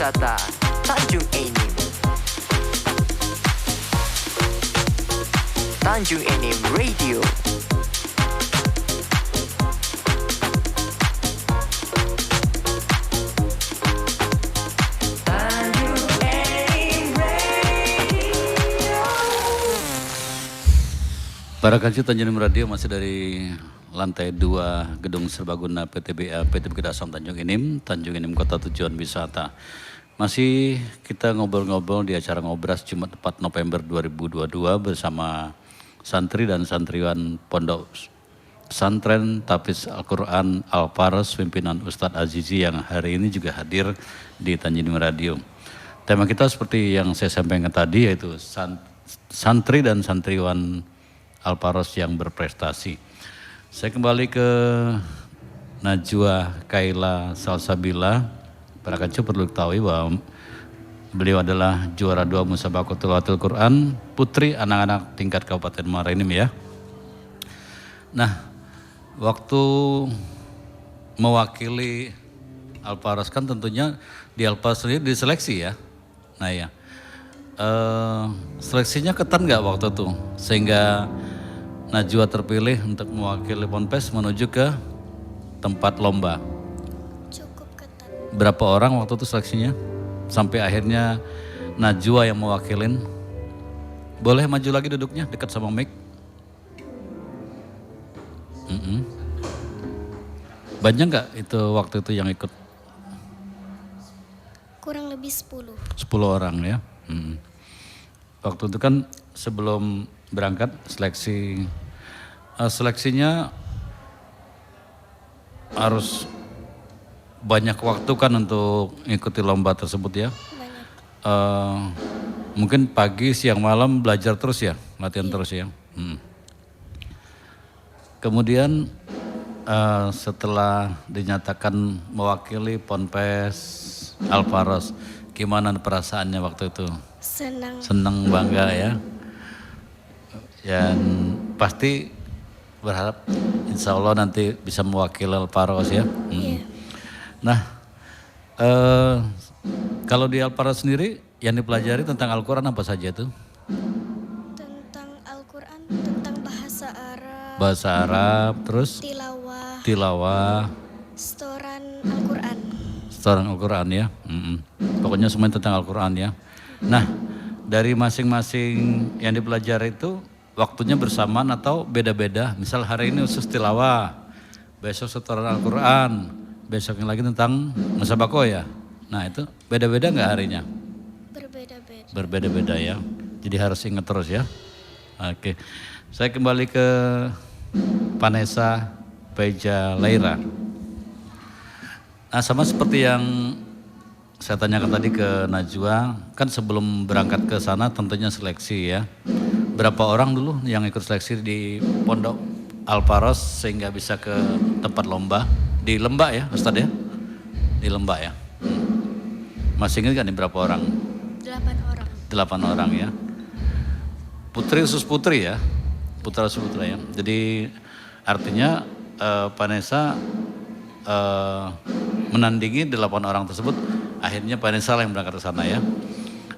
wisata Tanjung Enim. Tanjung Enim Radio. Para kancil Tanjung Enim Radio masih dari lantai 2 Gedung Serbaguna PTBA PT Bukit Asam Tanjung Enim Kota Tujuan Wisata. Masih kita ngobrol-ngobrol di acara Ngobras Jumat 4 November 2022 bersama santri dan santriwan Pondok Pesantren Tafiz Al-Quran Al-Faros pimpinan Ustadz Azizi yang hari ini juga hadir di Tanjung Enim Radio. Tema kita seperti yang saya sampaikan tadi yaitu santri dan santriwan Al-Faros yang berprestasi. Saya kembali ke Najwa Kaila Salsabila. Para kancil perlu ketahui bahwa beliau adalah juara 2 Musabaqah Tilawatil Quran putri anak-anak tingkat Kabupaten Muara Enim ya. Nah, waktu mewakili Al-Faros kan tentunya di Al-Faros sendiri diseleksi ya. Nah ya, seleksinya ketat nggak waktu itu sehingga Najwa terpilih untuk mewakili Ponpes menuju ke tempat lomba. Cukup ketat. Berapa orang waktu itu seleksinya? Sampai akhirnya Najwa yang mewakilin. Boleh maju lagi duduknya dekat sama mic. Banyak nggak itu waktu itu yang ikut? Kurang lebih 10. 10 orang ya. Waktu itu kan sebelum berangkat seleksinya harus banyak waktu kan untuk mengikuti lomba tersebut ya. Banyak. Mungkin pagi, siang, malam belajar terus ya, latihan terus ya. Kemudian setelah dinyatakan mewakili Ponpes Al-Faros, gimana perasaannya waktu itu? Senang. Senang, bangga ya. Dan pasti berharap insya Allah nanti bisa mewakili Al-Faros ya. Iya. Nah, kalau di Al-Faros sendiri yang dipelajari tentang Al-Quran apa saja itu? Tentang Al-Quran, tentang bahasa Arab. Bahasa Arab, terus Tilawah. tilawah, Setoran Al-Quran. setoran Al-Quran ya. Pokoknya semuanya tentang Al-Quran ya. Nah, dari masing-masing yang dipelajari itu waktunya bersamaan atau beda-beda? Misal hari ini khusus tilawah, besok setoran Al-Quran, besok yang lagi tentang Musabaqah ya. Nah itu beda-beda nggak harinya? Berbeda-beda. Berbeda-beda ya. Jadi harus ingat terus ya. Oke, saya kembali ke Vanessa Beja Laira. Nah sama seperti yang saya tanyakan tadi ke Najwa, kan sebelum berangkat ke sana tentunya seleksi ya. Berapa orang dulu yang ikut seleksi di Pondok Al-Faros sehingga bisa ke tempat lomba di Lembak ya Ustadz ya? Di Lembak ya. Masih ingat kan nih berapa orang? 8 orang. 8 orang ya. Putri khusus putri ya. Putra khusus putra ya. Jadi artinya Vanessa menandingi 8 orang tersebut. Akhirnya Vanessa yang berangkat ke sana ya.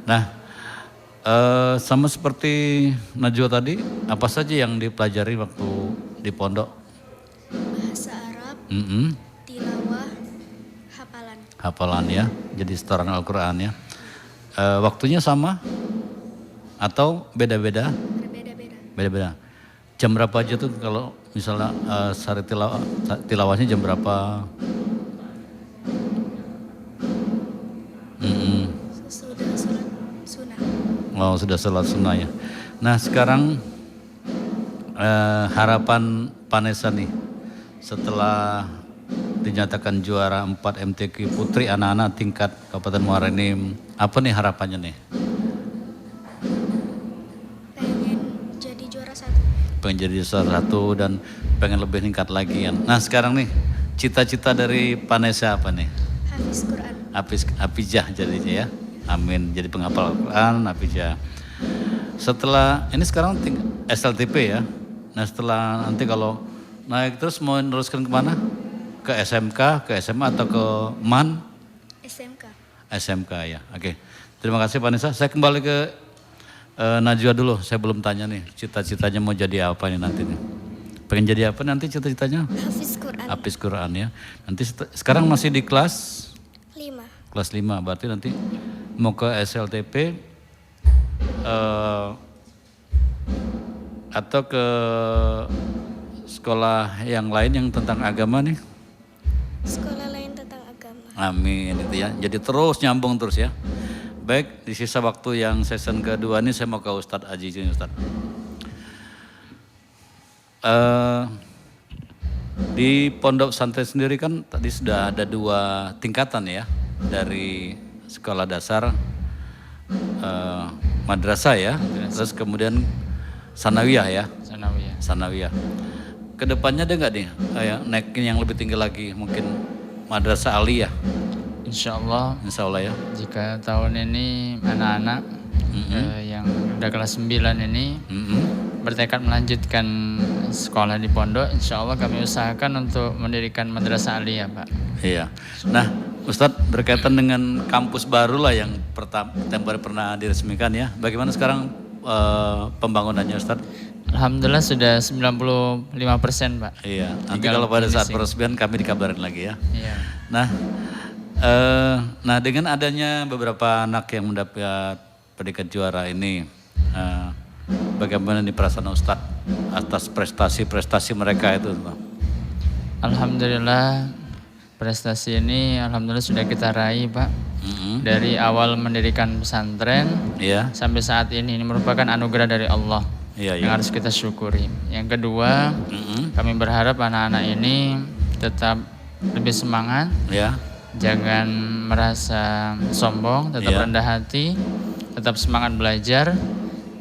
Nah, sama seperti Najwa tadi, apa saja yang dipelajari waktu di pondok? Bahasa Arab, tilawah, hafalan. Hafalan ya, jadi setoran Al-Quran ya. Waktunya sama atau beda-beda? Berbeda-beda. Beda-beda. Jam berapa aja tuh kalau misalnya sehari tilawahnya jam berapa? Sesudah sholat sunnah. Oh sudah sholat sunnah ya. Nah sekarang harapan Vanessa nih setelah dinyatakan juara 4 MTQ Putri anak-anak tingkat Kabupaten Muara Enim, apa nih harapannya nih? Pengen jadi juara 1. Pengen jadi juara 1 dan pengen lebih meningkat lagi ya. Nah sekarang nih cita-cita dari Vanessa apa nih? Hafiz Quran. Hafizah jadinya ya. Amin, jadi penghafal Al-Quran, Hafizah. Setelah ini sekarang SLTP ya. Nah setelah nanti kalau naik terus mau meneruskan kemana? Ke SMK, ke SMA atau ke MAN? SMK. SMK ya. Oke. Terima kasih Pak Nisa. Saya kembali ke Najwa dulu. Saya belum tanya nih, cita-citanya mau jadi apa nih nanti nih? Pengen jadi apa nanti cita-citanya? Hafiz Quran. Hafiz Quran ya. Nanti sekarang masih di kelas 5. kelas 5, berarti nanti mau ke SLTP atau ke sekolah yang lain yang tentang agama nih? Sekolah lain tentang agama. Amin itu ya. Jadi terus nyambung terus ya. Baik, di sisa waktu yang season kedua ini saya mau ke Ustadz Aziz ini Ustadz. Di Pondok Pesantren sendiri kan tadi sudah ada 2 tingkatan ya, dari sekolah dasar, madrasah ya, terus kemudian sanawiyah ya. Sanawiyah. Kedepannya ada nggak nih naikin yang lebih tinggi lagi, mungkin madrasah aliyah? Insya Allah ya. Jika tahun ini anak-anak yang udah kelas 9 ini bertekad melanjutkan sekolah di pondok, insya Allah kami usahakan untuk mendirikan madrasah aliyah, Pak. Iya. Nah, Ustadz berkaitan dengan kampus baru lah yang baru pernah diresmikan ya. Bagaimana sekarang pembangunannya Ustadz? Alhamdulillah sudah 95%, Pak. Iya. Nanti kalau pada saat peresmian kami dikabarin lagi ya. Iya. Nah dengan adanya beberapa anak yang mendapat predikat juara ini, bagaimana nih perasaan Ustadz atas prestasi mereka itu? Alhamdulillah prestasi ini alhamdulillah sudah kita raih, Pak. Dari awal mendirikan pesantren sampai saat ini merupakan anugerah dari Allah yang harus kita syukuri. Yang kedua, kami berharap anak-anak ini tetap lebih semangat, jangan merasa sombong, tetap rendah hati, tetap semangat belajar.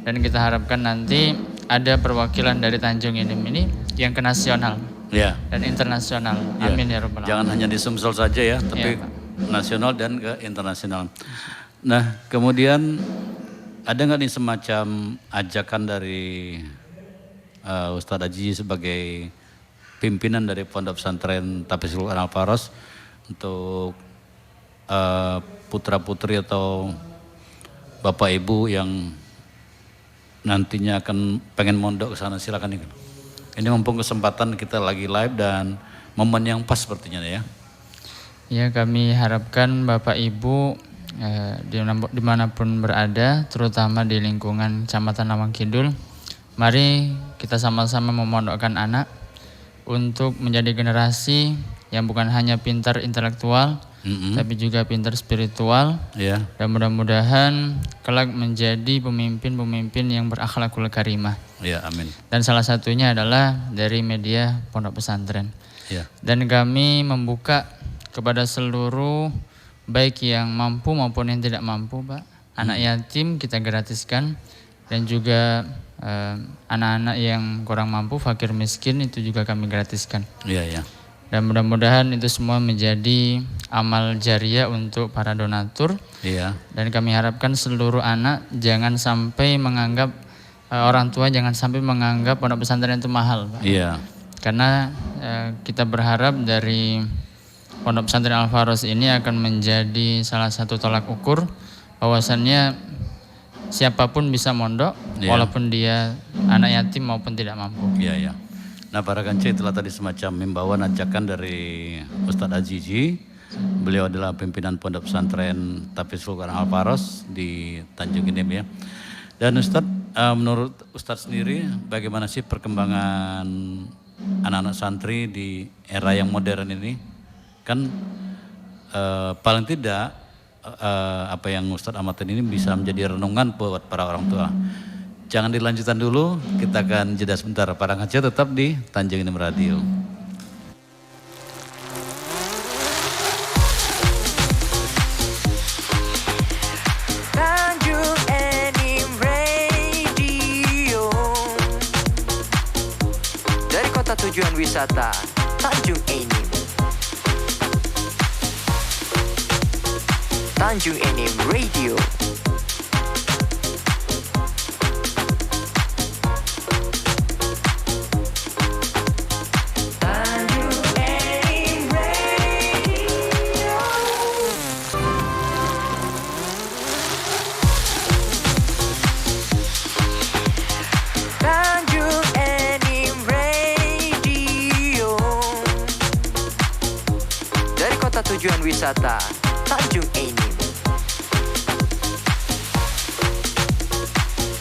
Dan kita harapkan nanti ada perwakilan dari Tanjung Inim ini yang ke nasional dan internasional. Amin ya rabbal alamin. Jangan hanya di Sumsel saja ya, tapi nasional dan ke internasional. Nah kemudian ada nggak nih semacam ajakan dari Ustadz Aji sebagai pimpinan dari Pondok Pesantren Tafizul Quran Al-Faros untuk putra-putri atau bapak ibu yang nantinya akan pengen mondok ke sana, silakan nih. Ini mumpung kesempatan kita lagi live dan momen yang pas sepertinya ya. Ya, kami harapkan Bapak Ibu dimanapun berada, terutama di lingkungan Kecamatan Lawang Kidul, mari kita sama-sama memondokkan anak untuk menjadi generasi yang bukan hanya pintar intelektual, tapi juga pintar spiritual, dan mudah-mudahan kelak menjadi pemimpin-pemimpin yang berakhlakul karimah. Amin. Dan salah satunya adalah dari media Pondok Pesantren. Dan kami membuka kepada seluruh baik yang mampu maupun yang tidak mampu, Pak. Anak yatim kita gratiskan, dan juga anak-anak yang kurang mampu, fakir miskin itu juga kami gratiskan. Dan mudah-mudahan itu semua menjadi amal jariah untuk para donatur. Dan kami harapkan seluruh anak jangan sampai menganggap, orang tua jangan sampai menganggap pondok pesantren itu mahal, Pak. Karena kita berharap dari Pondok Pesantren Al-Faros ini akan menjadi salah satu tolak ukur bahwasannya siapapun bisa mondok, walaupun dia anak yatim maupun tidak mampu. Nah para kanci, itulah tadi semacam himbauan ajakan dari Ustadz Azizi. Beliau adalah pimpinan Pondok Pesantren Tafizul Quran Al-Faros di Tanjung Inim ya. Dan Ustadz, menurut Ustadz sendiri bagaimana sih perkembangan anak-anak santri di era yang modern ini? Kan paling tidak apa yang Ustadz amatin ini bisa menjadi renungan buat para orang tua. Jangan dilanjutkan dulu, kita akan jeda sebentar. Para ngaji tetap di Tanjung Inim Radio. Tanjung Inim Radio, dari kota tujuan wisata Tanjung Inim. Tanjung Inim Radio. Tanjung Inim Radio. Wisata Tanjung Enim.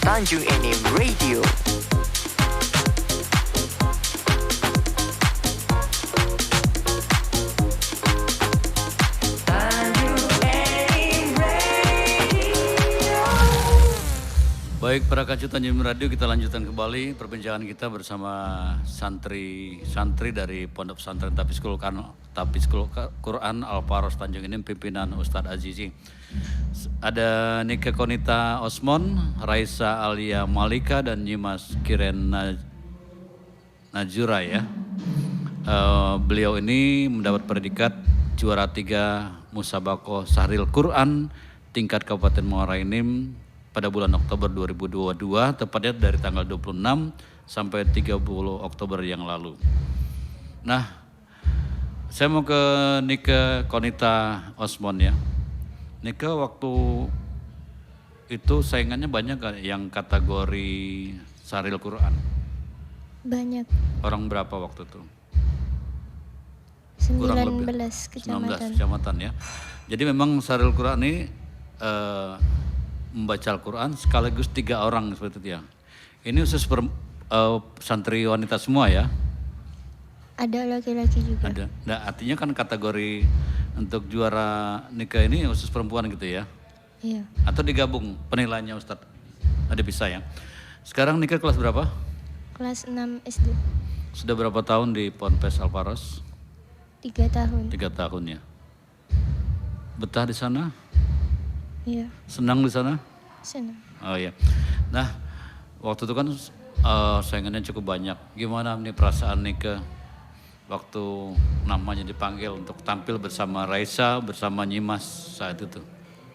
Tanjung Enim Radio. Baik, para kacu Tanjung Enim Radio, kita lanjutkan kembali perbincangan kita bersama santri dari Pondok Pesantren Tafiskul Quran Al-Faros Tanjung Enim, pimpinan Ustadz Azizi. Ada Nika Konita Osmon, Raisa Alia Malika, dan Nyimas Kiren Najura ya. Beliau ini mendapat predikat juara 3 Musabaqah Sahril Quran tingkat Kabupaten Muara Enim pada bulan Oktober 2022, tepatnya dari tanggal 26 sampai 30 Oktober yang lalu. Nah, saya mau ke Nika Konita Osmon ya. Nika, waktu itu saingannya banyak gak yang kategori Sahril Quran? Banyak. Orang berapa waktu itu? 19 kecamatan. 19 kecamatan ya. Jadi memang Sahril Quran ini membaca Al-Quran sekaligus 3 orang seperti itu ya. Ini khusus santri wanita semua ya? Ada laki-laki juga. Ada. Nah, artinya kan kategori untuk juara nikah ini khusus perempuan gitu ya? Iya. Atau digabung penilaiannya Ustadz? Ada bisa ya. Sekarang nikah kelas berapa? Kelas 6 SD. Sudah berapa tahun di Ponpes Al-Faros? 3 tahun. 3 tahun ya. Betah di sana? Iya. Senang di sana? Senang. Oh iya. Nah, waktu itu kan saingannya cukup banyak. Gimana nih perasaan Nika waktu namanya dipanggil untuk tampil bersama Raisa, bersama Nyimas saat itu?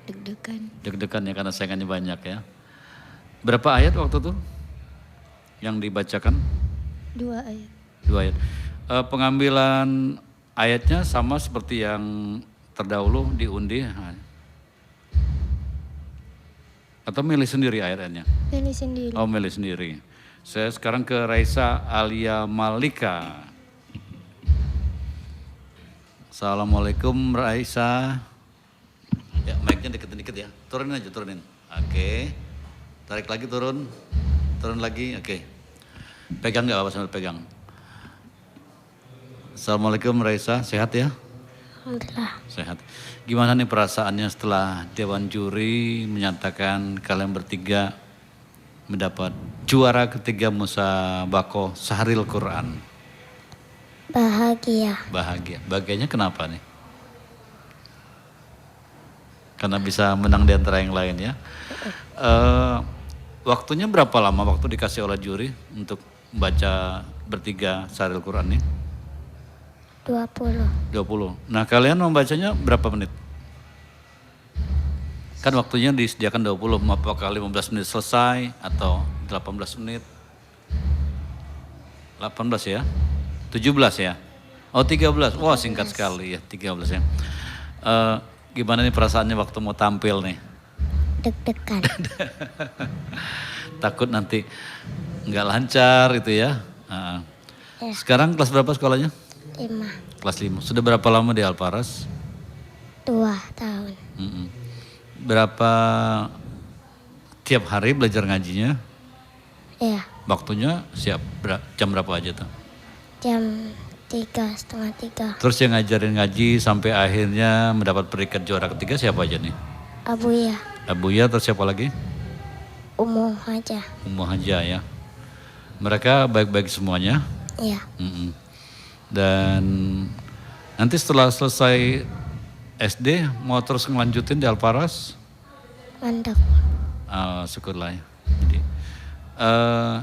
Deg-degan. Deg-degan ya karena saingannya banyak ya. Berapa ayat waktu itu yang dibacakan? 2 ayat. 2 ayat. Pengambilan ayatnya sama seperti yang terdahulu diundi. Atau milih sendiri ayatnya? Pilih sendiri. Oh, milih sendiri. Saya sekarang ke Raisa Alia Malika. Assalamualaikum Raisa. Ya, mic-nya dikit-dikit ya. Turunin aja, turunin. Oke. Tarik lagi, turun. Turun lagi, oke. Pegang nggak apa sambil pegang. Assalamualaikum Raisa, sehat ya? Alhamdulillah. Sehat. Gimana nih perasaannya setelah Dewan Juri menyatakan kalian bertiga mendapat juara ketiga Musabaqah Sahril Quran? Bahagia. Bahagia. Bahagianya kenapa nih? Karena bisa menang di antara yang lain ya. Waktunya berapa lama waktu dikasih oleh juri untuk baca bertiga Sahril Quran nih? 20. 20. Nah, kalian membacanya berapa menit? Kan waktunya disediakan 20, apakah 15 menit selesai atau 18 menit? 18 ya? 17 ya? Oh 13, wah singkat sekali ya 13 ya. Gimana nih perasaannya waktu mau tampil nih? Deg-degan. Takut nanti nggak lancar itu ya? Ya. Sekarang kelas berapa sekolahnya? 5. Kelas 5. Sudah berapa lama di Al-Faros? 2 tahun. Berapa tiap hari belajar ngajinya? Iya. Waktunya siap jam berapa aja tuh? Jam 3, setengah 3. Terus yang ngajarin ngaji sampai akhirnya mendapat predikat juara ketiga siapa aja nih? Abuya. Abuya, terus siapa lagi? Umum aja. Umum aja ya. Mereka baik-baik semuanya? Iya. Dan nanti setelah selesai SD mau terus ngelanjutin di Al-Faros? Mantap. Syukurlah ya. Jadi,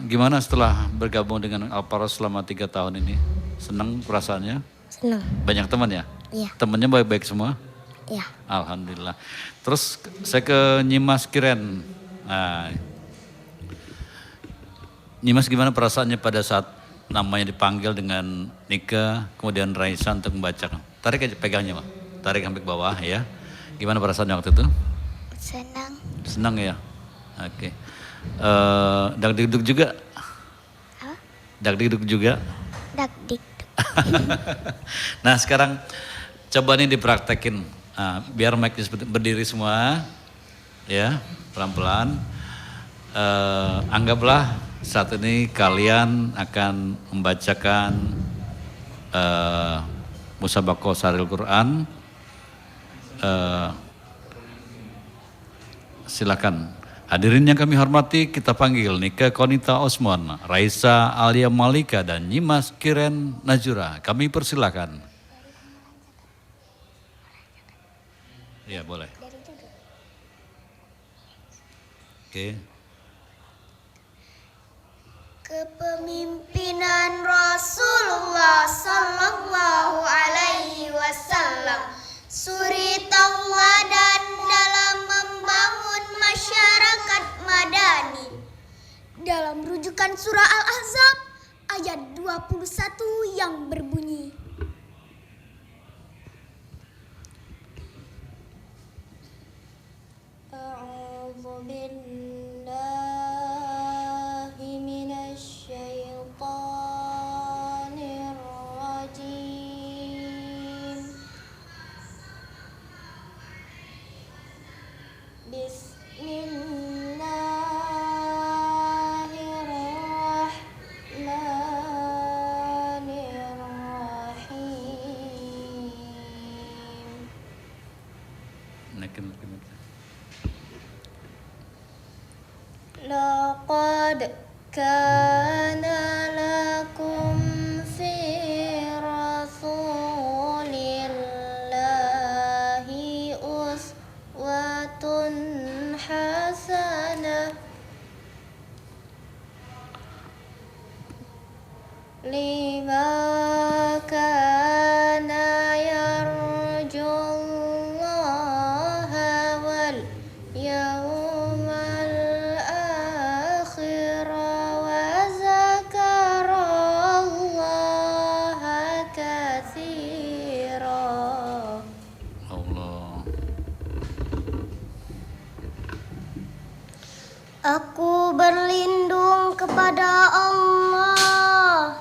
gimana setelah bergabung dengan Al-Faros selama 3 tahun ini? Senang perasaannya? Senang. Banyak teman ya? Iya. Temannya baik-baik semua? Iya. Alhamdulillah. Terus saya ke Nyimas Kiren. Nah, Nyimas gimana perasaannya pada saat namanya dipanggil dengan Nika, kemudian Raisa untuk membaca? Tarik aja pegangnya, Pak. Tarik sampai ke bawah ya. Gimana perasaannya waktu itu? Senang. Senang ya? Oke. Dak-dikduk juga? Apa? Dak-dikduk juga? Dak-dik. Nah sekarang Coba nih dipraktekin. Biar mic berdiri semua. Ya, pelan-pelan. Anggaplah saat ini kalian akan membacakan Musabaqah Sharil Quran. Silakan. Hadirin yang kami hormati, kita panggil Nika Konita Osman, Raisa Alia Malika, dan Nyimas Kiren Najura. Kami persilakan. Ya, boleh. Oke. Kepemimpinan Rasulullah Sallallahu Alaihi Wasallam suri tauladan dalam membangun masyarakat madani. Dalam rujukan surah Al-Ahzab ayat 21 yang berbunyi, A'udzu billahi minasy syaithanir rajim. Bismillahirrahmanirrahim. Laqad kana lakum fi Rasulillahi uswatun hasanah liman kana yarjullaha wal yawmal akhir wa zakarallaha katsira. Allah. Aku berlindung kepada Allah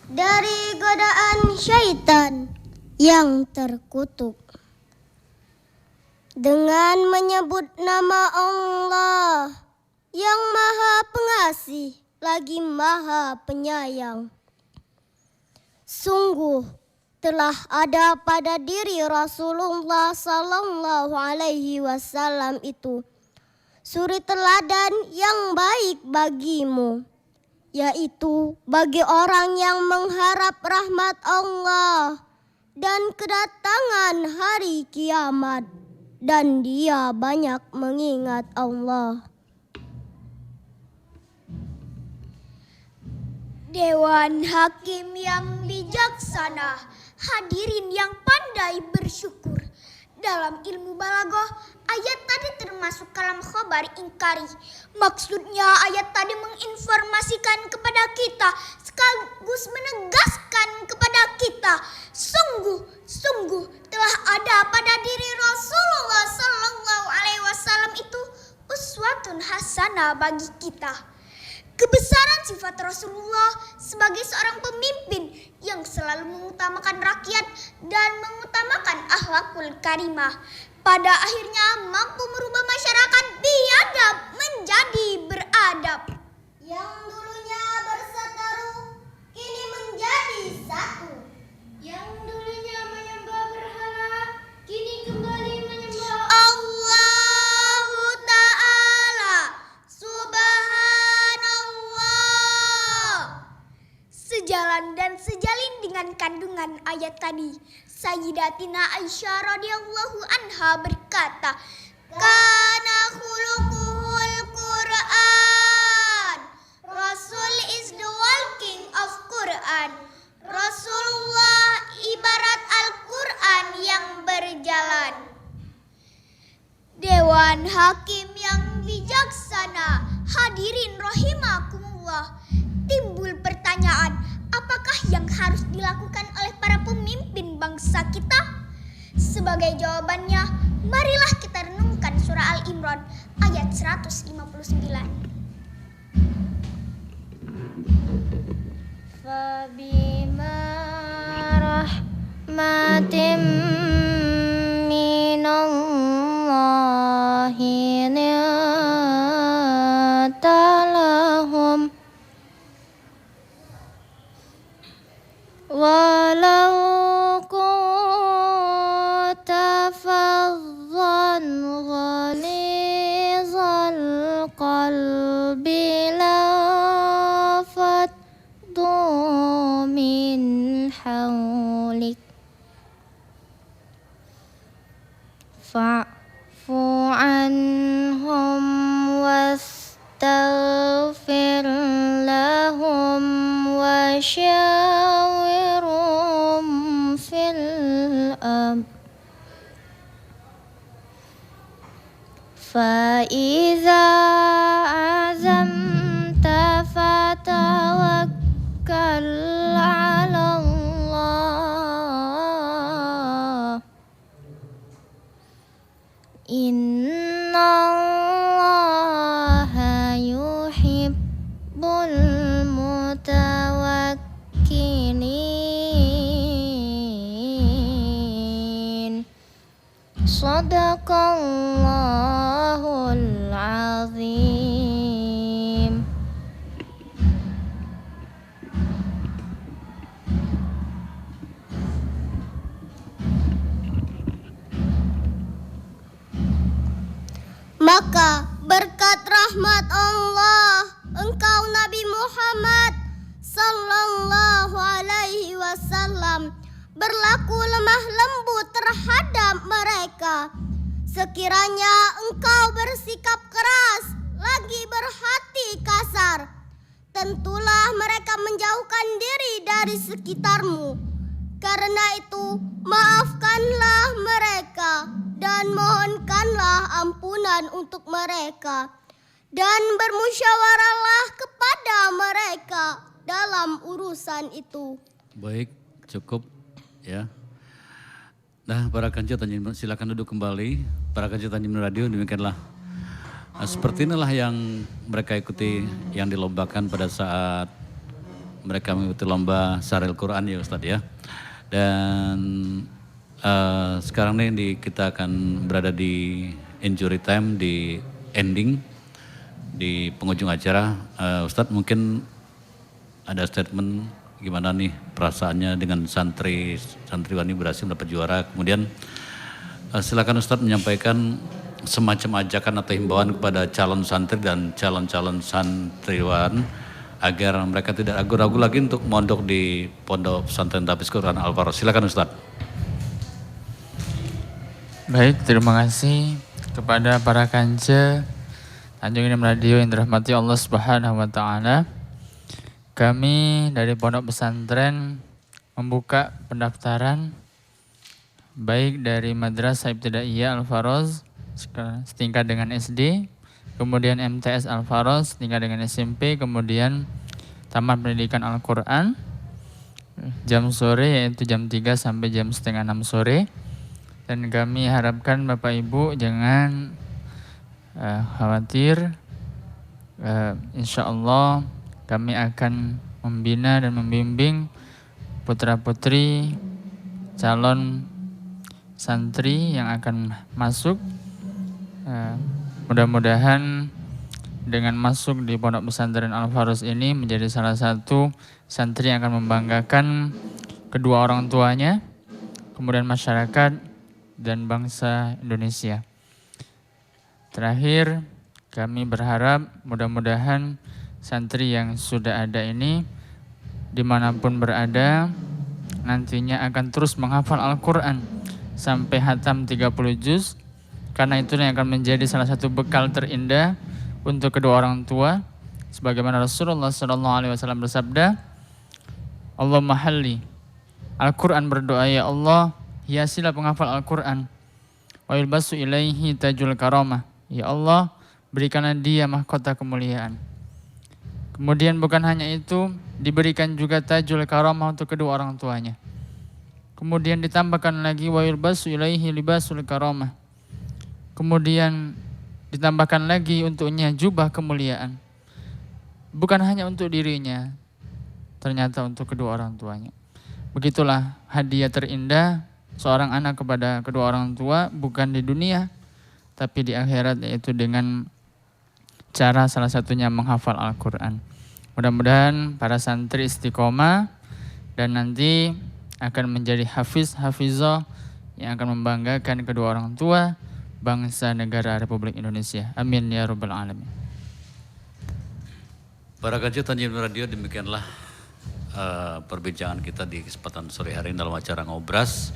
dari godaan syaitan yang terkutuk. Dengan menyebut nama Allah yang Maha Pengasih lagi Maha Penyayang. Sungguh telah ada pada diri Rasulullah Sallallahu Alaihi Wasallam itu suri teladan yang baik bagimu, yaitu bagi orang yang mengharap rahmat Allah dan kedatangan hari kiamat, dan dia banyak mengingat Allah. Dewan Hakim yang bijaksana, hadirin yang pandai bersyukur. Dalam ilmu balaghah, ayat tadi termasuk kalam khabar ingkari. Maksudnya ayat tadi menginformasikan kepada kita sekaligus menegaskan kepada kita, sungguh telah ada pada diri Rasulullah Sallallahu Alaihi Wasallam itu uswatun hasanah bagi kita. Kebesaran sifat Rasulullah sebagai seorang pemimpin yang selalu mengutamakan rakyat dan mengutamakan akhlakul karimah, pada akhirnya mampu merubah masyarakat biadab menjadi beradab. Yang dulunya berseteru kini menjadi satu. Yang dulunya menyembah berhala kini kembali menyembah Allahu Ta'ala. Subhanallah. Sejalan dan sejalin dengan kandungan ayat tadi, Sayyidatina Aisyah radhiyallahu anha berkata, kana khuluquhul Quran. Rasul is the walking of Quran. Rasulullah ibarat Al-Quran yang berjalan. Dewan Hakim yang bijaksana, hadirin rahimakumullah. Timbul pertanyaan, apakah yang harus dilakukan oleh para pemimpin bangsa kita? Sebagai jawabannya, marilah kita renungkan surah Al-Imran ayat 159. Fabima minallahi ni'talahum walau kunta faddan ghalizal qalbi lafaddu min hawlik fa'fu anhum wastaghfir lahum wa syawirhum fil amr فإذا عزمت فتوكل على الله إن الله يحب المتوكلين Sadaqallahul azim. Maka berkat rahmat Allah, engkau Nabi Muhammad sallallahu alaihi wasallam berlaku lemah lembut terhadap mereka. Sekiranya engkau bersikap keras, lagi berhati kasar, tentulah mereka menjauhkan diri dari sekitarmu. Karena itu, maafkanlah mereka dan mohonkanlah ampunan untuk mereka. Dan bermusyawarahlah kepada mereka dalam urusan itu. Baik, cukup. Ya, nah para kanca Tanjung silakan duduk kembali. Para kanca Tanjung Radio demikianlah. Nah, seperti inilah yang mereka ikuti yang dilombakan pada saat mereka mengikuti lomba Syaril Quran ya Ustadz ya. Dan sekarang ini kita akan berada di injury time, di ending, di penghujung acara. Ustadz mungkin ada statement gimana nih perasaannya dengan santriwani berhasil mendapat juara. Kemudian silakan Ustadz menyampaikan semacam ajakan atau himbauan kepada calon santri dan calon-calon santriwan agar mereka tidak ragu-ragu lagi untuk mondok di Pondok Pesantren Tahfiz Quran Al-Faros. Silakan Ustadz. Baik, terima kasih kepada para kanca Tanjung Inim Radio yang dirahmati Allah Subhanahu wa taala. Kami dari Pondok Pesantren membuka pendaftaran baik dari Madrasah Ibtidaiyah Al-Faros setingkat dengan SD, kemudian MTS Al-Faros setingkat dengan SMP, kemudian Taman Pendidikan Al-Quran jam sore yaitu jam 3 sampai jam setengah 6 sore. Dan kami harapkan Bapak Ibu jangan khawatir, insya Allah kami akan membina dan membimbing putra-putri calon santri yang akan masuk. Mudah-mudahan dengan masuk di Pondok Pesantren Al-Faros ini menjadi salah satu santri yang akan membanggakan kedua orang tuanya, kemudian masyarakat dan bangsa Indonesia. Terakhir, kami berharap mudah-mudahan santri yang sudah ada ini dimanapun berada nantinya akan terus menghafal Al-Quran sampai hatam 30 juz, karena itu yang akan menjadi salah satu bekal terindah untuk kedua orang tua. Sebagaimana Rasulullah SAW bersabda, Allahumma halli Al-Quran, berdoa ya Allah hiasilah penghafal Al-Quran, wa yulbasu ilaihi tajul karamah, ya Allah berikanlah dia mahkota kemuliaan. Kemudian bukan hanya itu, diberikan juga tajul karamah untuk kedua orang tuanya. Kemudian ditambahkan lagi wa yulbasu ilaihi libasul karamah. Kemudian ditambahkan lagi untuknya jubah kemuliaan. Bukan hanya untuk dirinya, ternyata untuk kedua orang tuanya. Begitulah hadiah terindah seorang anak kepada kedua orang tua, bukan di dunia tapi di akhirat, yaitu dengan cara salah satunya menghafal Al-Quran. Mudah-mudahan para santri istiqomah dan nanti akan menjadi hafizah yang akan membanggakan kedua orang tua, bangsa negara Republik Indonesia. Amin ya rabbal alamin. Para kaji Tanjung Radio, demikianlah perbincangan kita di kesempatan sore hari ini dalam acara Ngobras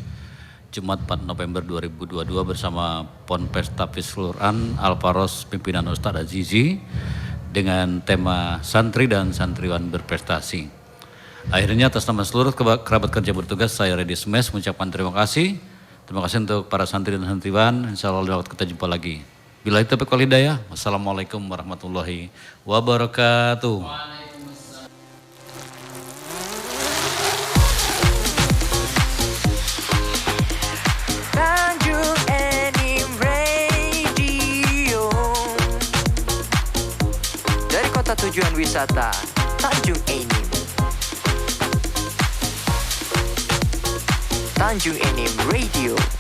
Jumat 4 November 2022 bersama Ponpes Tahfiz Quran Al-Faros pimpinan Ustadz Azizi dengan tema santri dan santriwan berprestasi. Akhirnya atas nama seluruh kerabat kerja bertugas, saya Reddy Smes mengucapkan terima kasih. Terima kasih untuk para santri dan santriwan. Insya Allah kita jumpa lagi. Bila itu wal hidayah. Wassalamualaikum warahmatullahi wabarakatuh. Tujuan wisata Tanjung Enim. Tanjung Enim Radio.